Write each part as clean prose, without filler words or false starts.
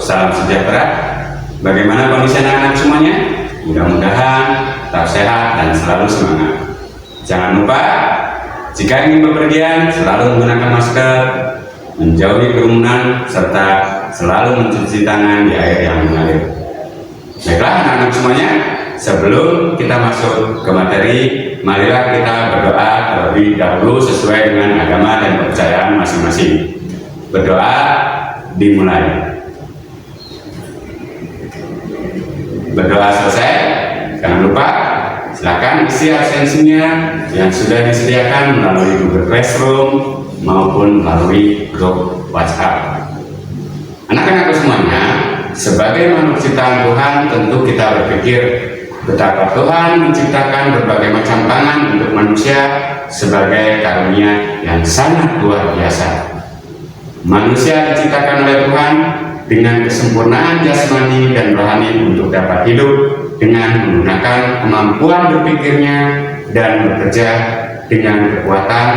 salam sejahtera. Bagaimana kondisi anak-anak semuanya? Mudah-mudahan tetap sehat dan selalu semangat. Jangan lupa, jika ingin bepergian, selalu menggunakan masker, menjauhi kerumunan, serta selalu mencuci tangan di air yang mengalir. Baiklah anak-anak semuanya, sebelum kita masuk ke materi, marilah kita berdoa terlebih dahulu sesuai dengan agama dan kepercayaan masing-masing. Berdoa dimulai. Berdoa selesai, jangan lupa silakan isi absensinya yang sudah disediakan melalui Google Classroom maupun melalui grup WhatsApp. Anak-anak semuanya, sebagai makhluk ciptaan Tuhan, tentu kita berpikir betapa Tuhan menciptakan berbagai macam pangan untuk manusia sebagai karunia yang sangat luar biasa. Manusia diciptakan oleh Tuhan dengan kesempurnaan jasmani dan rohani untuk dapat hidup dengan menggunakan kemampuan berpikirnya dan bekerja dengan kekuatan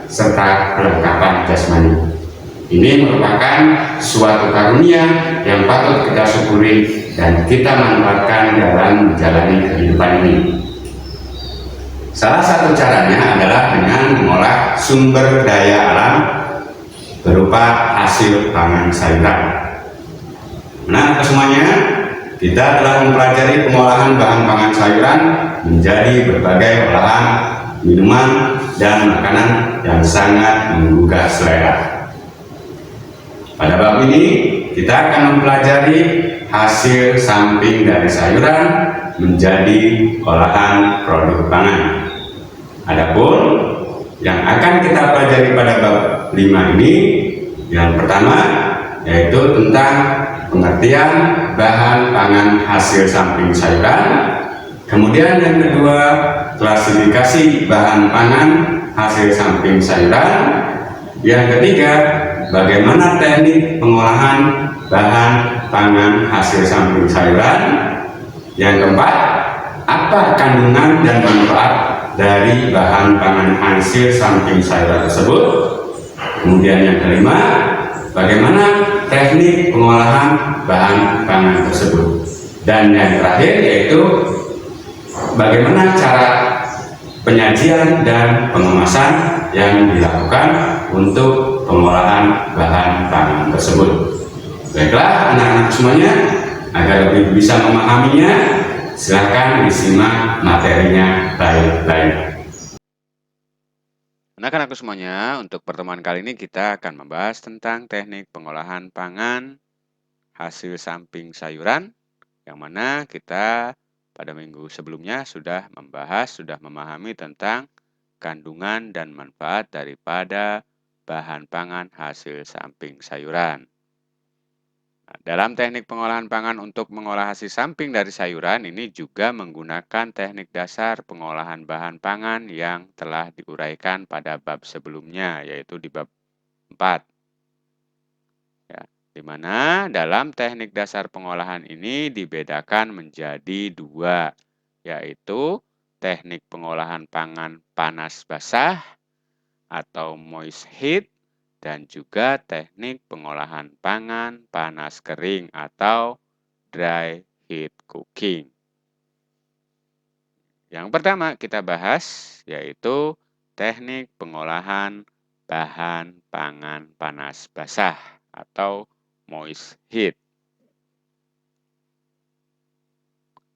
serta kelengkapan jasmani. Ini merupakan suatu karunia yang patut kita syukuri dan kita manfaatkan dalam menjalani kehidupan ini. Salah satu caranya adalah dengan mengolah sumber daya alam berupa hasil pangan sayuran. Nah, semuanya, kita telah mempelajari pengolahan bahan pangan sayuran menjadi berbagai olahan minuman dan makanan yang sangat menggugah selera. Pada bab ini, kita akan mempelajari hasil samping dari sayuran menjadi olahan produk pangan. Adapun yang akan kita pelajari pada bab 5 ini, yang pertama yaitu tentang pengertian bahan pangan hasil samping sayuran. Kemudian yang kedua, klasifikasi bahan pangan hasil samping sayuran. Yang ketiga, bagaimana teknik pengolahan bahan pangan hasil samping sayuran. Yang keempat, apa kandungan dan manfaat dari bahan pangan hasil samping sayuran tersebut. Kemudian yang kelima, bagaimana teknik pengolahan bahan pangan tersebut. Dan yang terakhir yaitu bagaimana cara penyajian dan pengemasan yang dilakukan untuk pengolahan bahan pangan tersebut. Baiklah anak-anak semuanya, agar lebih bisa memahaminya, silakan disimak materinya baik-baik. Anak-anakku semuanya, untuk pertemuan kali ini kita akan membahas tentang teknik pengolahan pangan hasil samping sayuran, yang mana kita pada minggu sebelumnya sudah memahami tentang kandungan dan manfaat daripada bahan pangan hasil samping sayuran. Nah, dalam teknik pengolahan pangan untuk mengolah hasil samping dari sayuran ini juga menggunakan teknik dasar pengolahan bahan pangan yang telah diuraikan pada bab sebelumnya, yaitu di bab 4. Ya, di mana dalam teknik dasar pengolahan ini dibedakan menjadi dua, yaitu teknik pengolahan pangan panas basah atau moist heat, dan juga teknik pengolahan pangan panas kering atau dry heat cooking. Yang pertama kita bahas yaitu teknik pengolahan bahan pangan panas basah atau moist heat.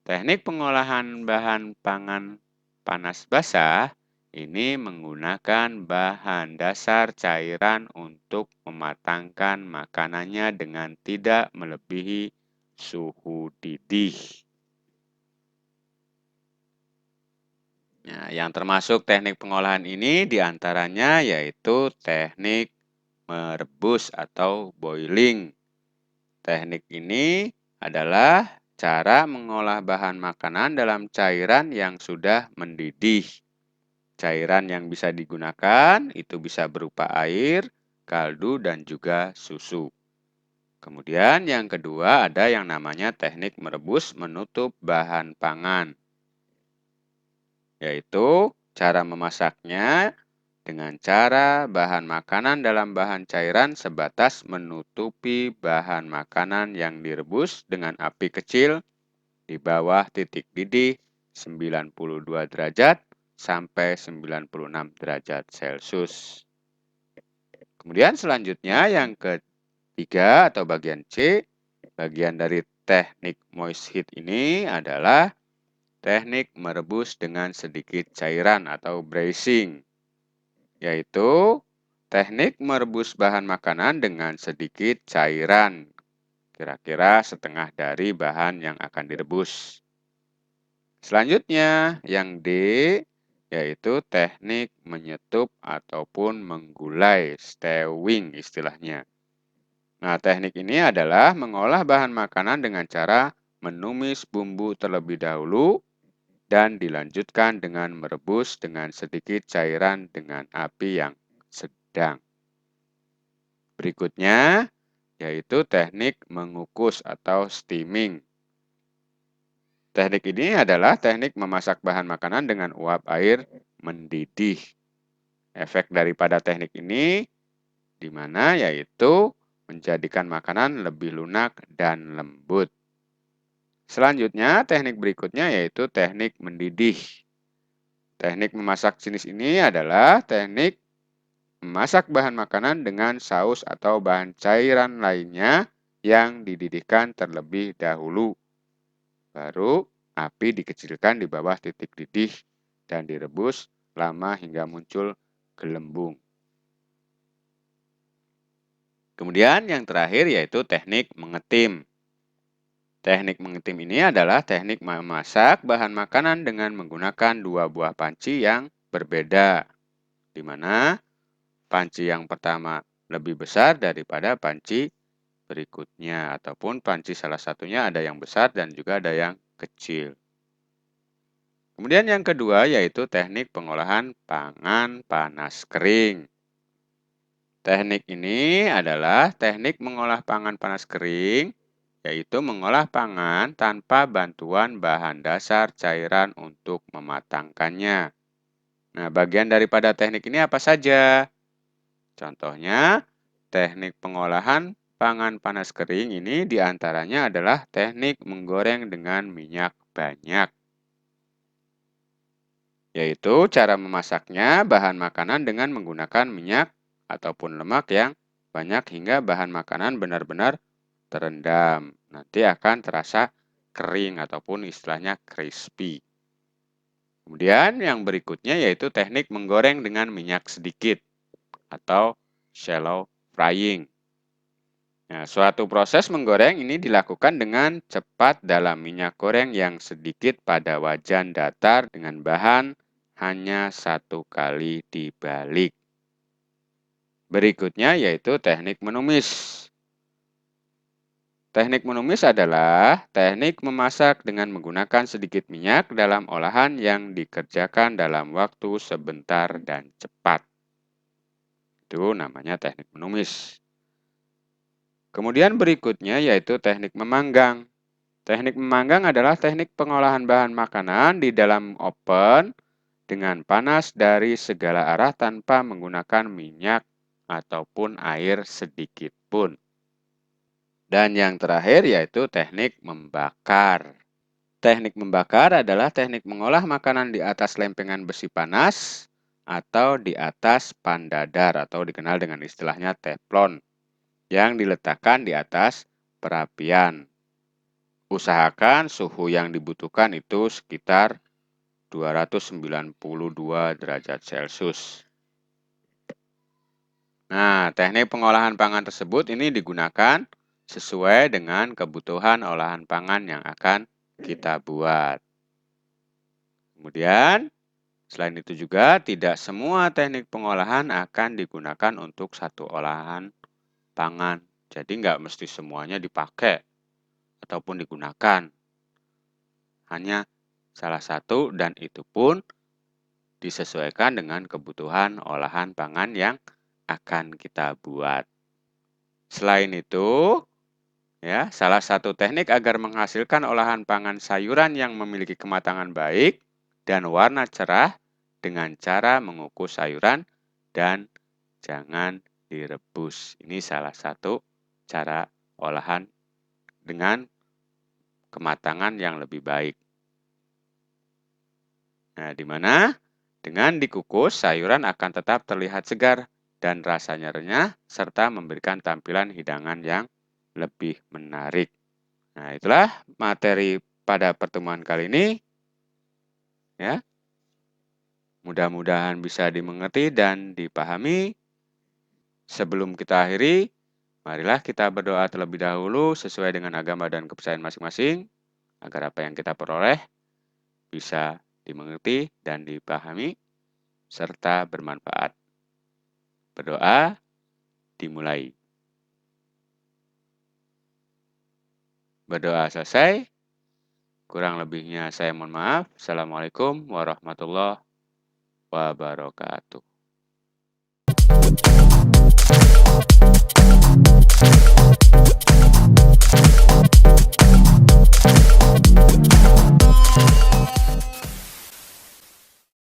Teknik pengolahan bahan pangan panas basah ini menggunakan bahan dasar cairan untuk mematangkan makanannya dengan tidak melebihi suhu didih. Nah, yang termasuk teknik pengolahan ini diantaranya yaitu teknik merebus atau boiling. Teknik ini adalah cara mengolah bahan makanan dalam cairan yang sudah mendidih. Cairan yang bisa digunakan itu bisa berupa air, kaldu, dan juga susu. Kemudian yang kedua ada yang namanya teknik merebus menutup bahan pangan. Yaitu cara memasaknya dengan cara bahan makanan dalam bahan cairan sebatas menutupi bahan makanan yang direbus dengan api kecil di bawah titik didih 92 derajat sampai 96 derajat Celcius. Kemudian selanjutnya yang ketiga atau bagian C, bagian dari teknik moist heat ini adalah teknik merebus dengan sedikit cairan atau braising, yaitu teknik merebus bahan makanan dengan sedikit cairan, kira-kira setengah dari bahan yang akan direbus. Selanjutnya, yang D, yaitu teknik menyetup ataupun menggulai, stewing istilahnya. Nah, teknik ini adalah mengolah bahan makanan dengan cara menumis bumbu terlebih dahulu dan dilanjutkan dengan merebus dengan sedikit cairan dengan api yang sedang. Berikutnya, yaitu teknik mengukus atau steaming. Teknik ini adalah teknik memasak bahan makanan dengan uap air mendidih. Efek daripada teknik ini di mana yaitu menjadikan makanan lebih lunak dan lembut. Selanjutnya, teknik berikutnya yaitu teknik mendidih. Teknik memasak jenis ini adalah teknik memasak bahan makanan dengan saus atau bahan cairan lainnya yang dididihkan terlebih dahulu. Baru api dikecilkan di bawah titik didih dan direbus lama hingga muncul gelembung. Kemudian yang terakhir yaitu teknik mengetim. Teknik mengetim ini adalah teknik memasak bahan makanan dengan menggunakan dua buah panci yang berbeda, di mana panci yang pertama lebih besar daripada panci berikutnya, ataupun panci salah satunya ada yang besar dan juga ada yang kecil. Kemudian yang kedua yaitu teknik pengolahan pangan panas kering. Teknik ini adalah teknik mengolah pangan panas kering, yaitu mengolah pangan tanpa bantuan bahan dasar cairan untuk mematangkannya. Nah, bagian daripada teknik ini apa saja? Contohnya, teknik pengolahan pangan panas kering ini diantaranya adalah teknik menggoreng dengan minyak banyak, yaitu cara memasaknya bahan makanan dengan menggunakan minyak ataupun lemak yang banyak hingga bahan makanan benar-benar terendam. Nanti akan terasa kering ataupun istilahnya crispy. Kemudian yang berikutnya yaitu teknik menggoreng dengan minyak sedikit atau shallow frying. Nah, suatu proses menggoreng ini dilakukan dengan cepat dalam minyak goreng yang sedikit pada wajan datar dengan bahan hanya satu kali dibalik. Berikutnya yaitu teknik menumis. Teknik menumis adalah teknik memasak dengan menggunakan sedikit minyak dalam olahan yang dikerjakan dalam waktu sebentar dan cepat. Itu namanya teknik menumis. Kemudian berikutnya yaitu teknik memanggang. Teknik memanggang adalah teknik pengolahan bahan makanan di dalam oven dengan panas dari segala arah tanpa menggunakan minyak ataupun air sedikit pun. Dan yang terakhir yaitu teknik membakar. Teknik membakar adalah teknik mengolah makanan di atas lempengan besi panas atau di atas pandadar atau dikenal dengan istilahnya teflon yang diletakkan di atas perapian. Usahakan suhu yang dibutuhkan itu sekitar 292 derajat Celcius. Nah, teknik pengolahan pangan tersebut ini digunakan sesuai dengan kebutuhan olahan pangan yang akan kita buat. Kemudian, selain itu juga tidak semua teknik pengolahan akan digunakan untuk satu olahan pangan. Jadi nggak mesti semuanya dipakai ataupun digunakan. Hanya salah satu dan itu pun disesuaikan dengan kebutuhan olahan pangan yang akan kita buat. Selain itu, ya, salah satu teknik agar menghasilkan olahan pangan sayuran yang memiliki kematangan baik dan warna cerah dengan cara mengukus sayuran dan jangan direbus. Ini salah satu cara olahan dengan kematangan yang lebih baik. Nah, di mana dengan dikukus, sayuran akan tetap terlihat segar dan rasanya renyah, serta memberikan tampilan hidangan yang lebih menarik. Nah, itulah materi pada pertemuan kali ini. Ya, mudah-mudahan bisa dimengerti dan dipahami. Sebelum kita akhiri, marilah kita berdoa terlebih dahulu sesuai dengan agama dan kepercayaan masing-masing, agar apa yang kita peroleh bisa dimengerti dan dipahami, serta bermanfaat. Berdoa dimulai. Berdoa selesai. Kurang lebihnya saya mohon maaf. Assalamualaikum warahmatullahi wabarakatuh.